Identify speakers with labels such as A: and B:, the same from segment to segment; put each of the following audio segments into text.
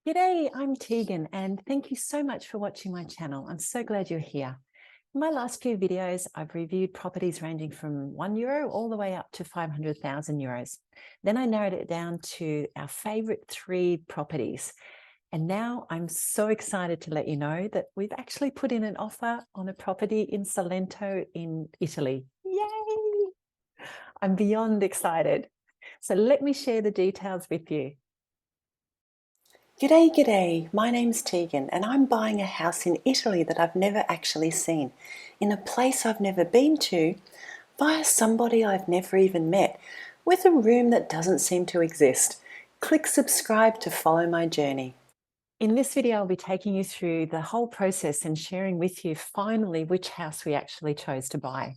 A: G'day, I'm Tegan and thank you so much for watching my channel. I'm so glad you're here. In my last few videos, I've reviewed properties ranging from €1 all the way up to 500,000 euros. Then I narrowed it down to our favorite 3 properties. And now I'm so excited to let you know that we've actually put in an offer on a property in Salento in Italy. Yay! I'm beyond excited. So let me share the details with you. G'day, my name's Tegan and I'm buying a house in Italy that I've never actually seen, in a place I've never been to, via somebody I've never even met, with a room that doesn't seem to exist. Click subscribe to follow my journey. In this video, I'll be taking you through the whole process and sharing with you finally which house we actually chose to buy.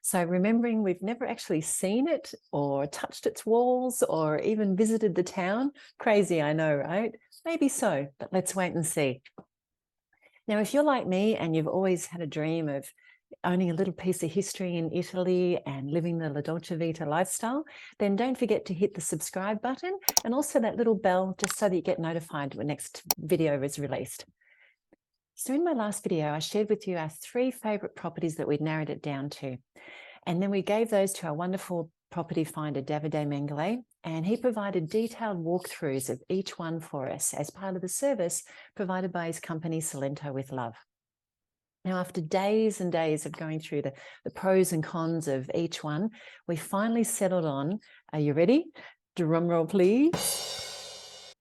A: So remembering we've never actually seen it or touched its walls or even visited the town. Crazy, I know, right? Maybe so, but let's wait and see. Now, if you're like me and you've always had a dream of owning a little piece of history in Italy and living the La Dolce Vita lifestyle, then don't forget to hit the subscribe button and also that little bell just so that you get notified when next video is released. So in my last video, I shared with you our 3 favorite properties that we'd narrowed it down to. And then we gave those to our wonderful property finder, Davide Mengele, and he provided detailed walkthroughs of each one for us as part of the service provided by his company, Salento with Love. Now, after days and days of going through the pros and cons of each one, we finally settled on, are you ready? Drum roll, please.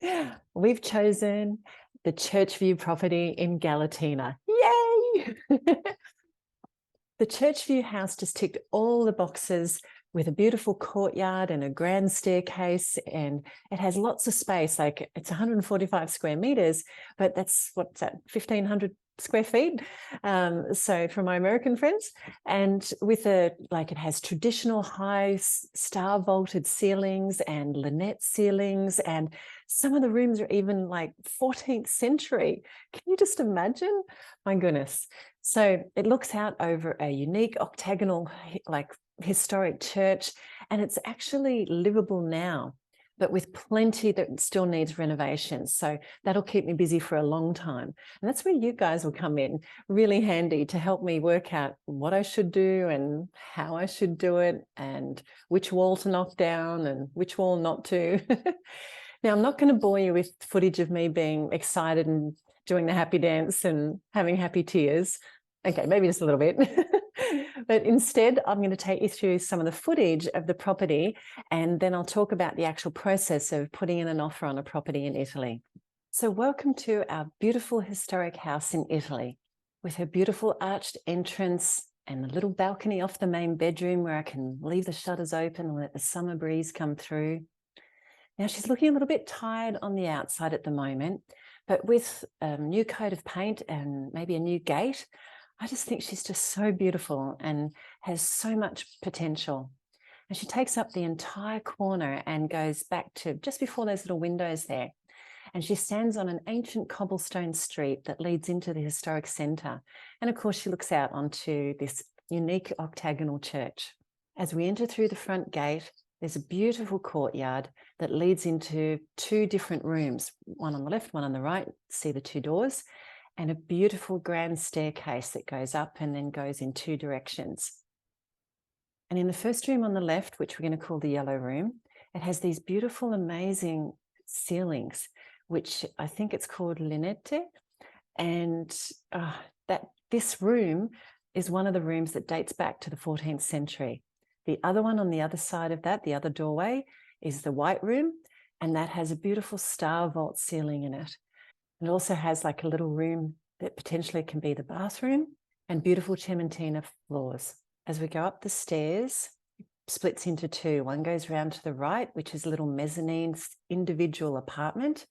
A: We've chosen the Churchview property in Galatina. Yay! The Churchview house just ticked all the boxes with a beautiful courtyard and a grand staircase, and it has lots of space. Like, it's 145 square meters, but that's, what's that, 1,500 square feet. So for my American friends, and with it has traditional high star vaulted ceilings and linotte ceilings, and some of the rooms are even like 14th century. Can you just imagine? My goodness. So it looks out over a unique octagonal, historic church, and it's actually livable now, but with plenty that still needs renovations. So that'll keep me busy for a long time. And that's where you guys will come in really handy to help me work out what I should do and how I should do it and which wall to knock down and which wall not to. Now, I'm not going to bore you with footage of me being excited and doing the happy dance and having happy tears. Okay, maybe just a little bit. But instead, I'm going to take you through some of the footage of the property, and then I'll talk about the actual process of putting in an offer on a property in Italy. So welcome to our beautiful historic house in Italy, with her beautiful arched entrance and a little balcony off the main bedroom where I can leave the shutters open and let the summer breeze come through. Now, she's looking a little bit tired on the outside at the moment, but with a new coat of paint and maybe a new gate, I just think she's just so beautiful and has so much potential. And she takes up the entire corner and goes back to just before those little windows there. And she stands on an ancient cobblestone street that leads into the historic centre. And of course, she looks out onto this unique octagonal church. As we enter through the front gate, there's a beautiful courtyard that leads into 2 different rooms, one on the left, one on the right. See the 2 doors, and a beautiful grand staircase that goes up and then goes in 2 directions. And in the first room on the left, which we're going to call the yellow room, it has these beautiful, amazing ceilings, which I think it's called linotte. And this room is one of the rooms that dates back to the 14th century. The other one on the other side of that, the other doorway, is the white room, and that has a beautiful star vault ceiling in it. It also has like a little room that potentially can be the bathroom, and beautiful cementina floors. As we go up the stairs, it splits into 2. One goes around to the right, which is a little mezzanine individual apartment.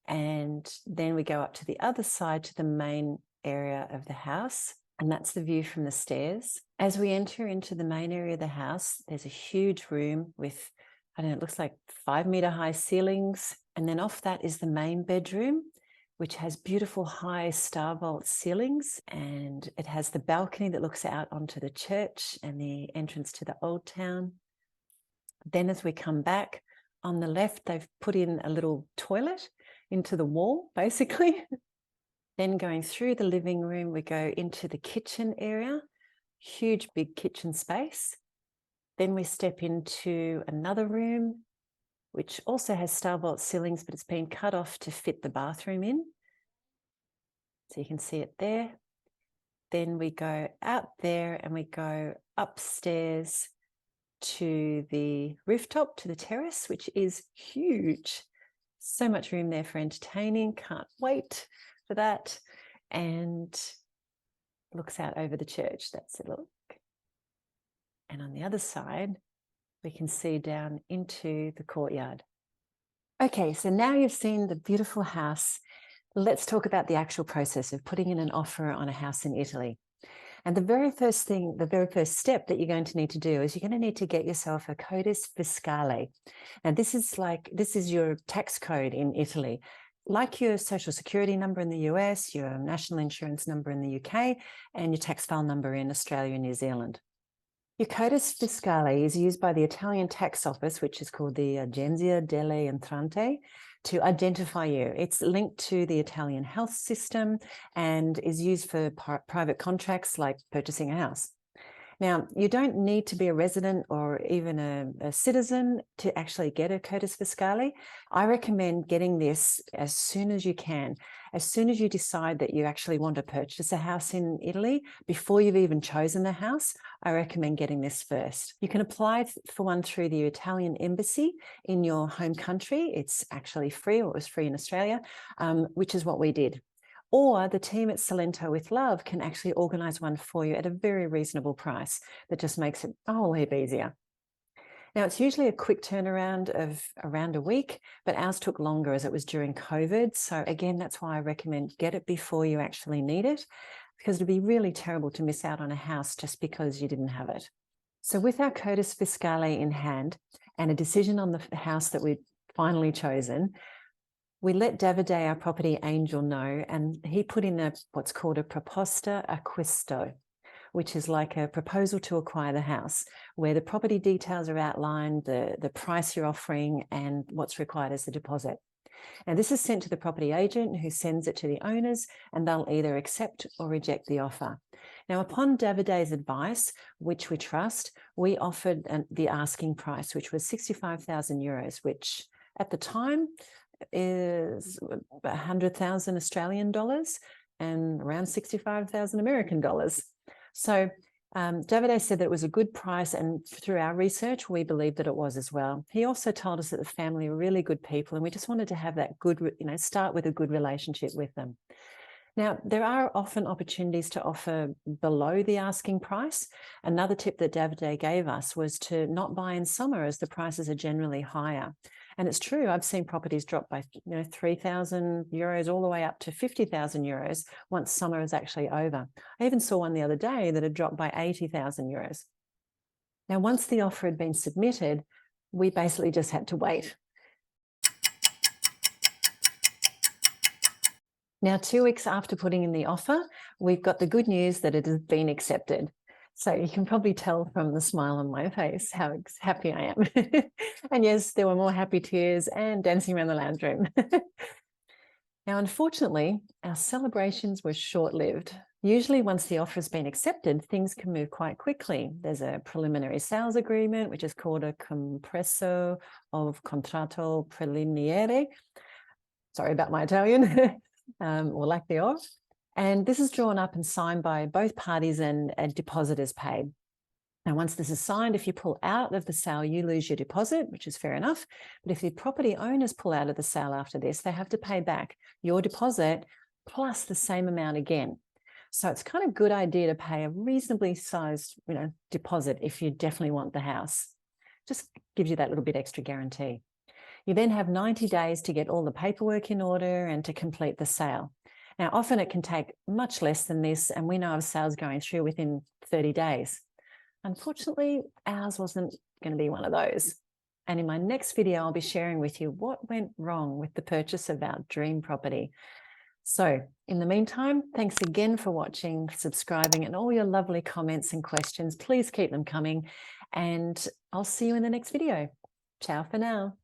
A: And then we go up to the other side to the main area of the house. And that's the view from the stairs. As we enter into the main area of the house, there's a huge room with, I don't know, it looks like 5-meter high ceilings. And then off that is the main bedroom, which has beautiful high star vault ceilings, and it has the balcony that looks out onto the church and the entrance to the old town. Then as we come back, on the left, they've put in a little toilet, into the wall, basically. Then going through the living room, we go into the kitchen area, huge big kitchen space. Then we step into another room, which also has starbolt ceilings, but it's been cut off to fit the bathroom in. So you can see it there. Then we go out there and we go upstairs to the rooftop, to the terrace, which is huge. So much room there for entertaining. Can't wait for that. And looks out over the church. That's a look. And on the other side, we can see down into the courtyard. Okay, so now you've seen the beautiful house. Let's talk about the actual process of putting in an offer on a house in Italy. And the very first step that you're going to need to do is you're going to need to get yourself a codice fiscale. And this is your tax code in Italy. Like your social security number in the US, your national insurance number in the UK, and your tax file number in Australia and New Zealand. Your codice fiscale is used by the Italian tax office, which is called the Agenzia delle Entrate, to identify you. It's linked to the Italian health system and is used for private contracts like purchasing a house. Now, you don't need to be a resident or even a citizen to actually get a codice fiscale. I recommend getting this as soon as you can. As soon as you decide that you actually want to purchase a house in Italy, before you've even chosen the house, I recommend getting this first. You can apply for one through the Italian embassy in your home country. It's actually free, or it was free in Australia, which is what we did. Or the team at Salento with Love can actually organise one for you at a very reasonable price that just makes it a whole heap easier. Now, it's usually a quick turnaround of around a week, but ours took longer as it was during COVID. So again, that's why I recommend get it before you actually need it, because it'd be really terrible to miss out on a house just because you didn't have it. So with our codice fiscale in hand and a decision on the house that we'd finally chosen, we let Davide, our property angel, know, and he put in what's called a proposta acquisto, which is like a proposal to acquire the house, where the property details are outlined, the price you're offering, and what's required as the deposit. Now, this is sent to the property agent, who sends it to the owners, and they'll either accept or reject the offer. Now, upon Davide's advice, which we trust, we offered the asking price, which was 65,000 euros, which at the time is 100,000 Australian dollars and around 65,000 American dollars. So Davide said that it was a good price, and through our research, we believed that it was as well. He also told us that the family were really good people, and we just wanted to have that good, start with a good relationship with them. Now, there are often opportunities to offer below the asking price. Another tip that Davide gave us was to not buy in summer, as the prices are generally higher. And it's true, I've seen properties drop by 3,000 euros all the way up to 50,000 euros once summer is actually over. I even saw one the other day that had dropped by 80,000 euros. Now, once the offer had been submitted, we basically just had to wait. Now, 2 weeks after putting in the offer, we've got the good news that it has been accepted. So you can probably tell from the smile on my face how happy I am. And yes, there were more happy tears and dancing around the lounge room. Now, unfortunately, our celebrations were short-lived. Usually once the offer has been accepted, things can move quite quickly. There's a preliminary sales agreement, which is called a compresso of contratto preliminare. Sorry about my Italian, or lack thereof. And this is drawn up and signed by both parties, and a deposit is paid. Now, once this is signed, if you pull out of the sale, you lose your deposit, which is fair enough. But if the property owners pull out of the sale after this, they have to pay back your deposit plus the same amount again. So it's kind of a good idea to pay a reasonably sized, deposit if you definitely want the house. Just gives you that little bit extra guarantee. You then have 90 days to get all the paperwork in order and to complete the sale. Now, often it can take much less than this, and we know of sales going through within 30 days. Unfortunately, ours wasn't going to be one of those. And in my next video, I'll be sharing with you what went wrong with the purchase of our dream property. So in the meantime, thanks again for watching, subscribing, and all your lovely comments and questions. Please keep them coming, and I'll see you in the next video. Ciao for now.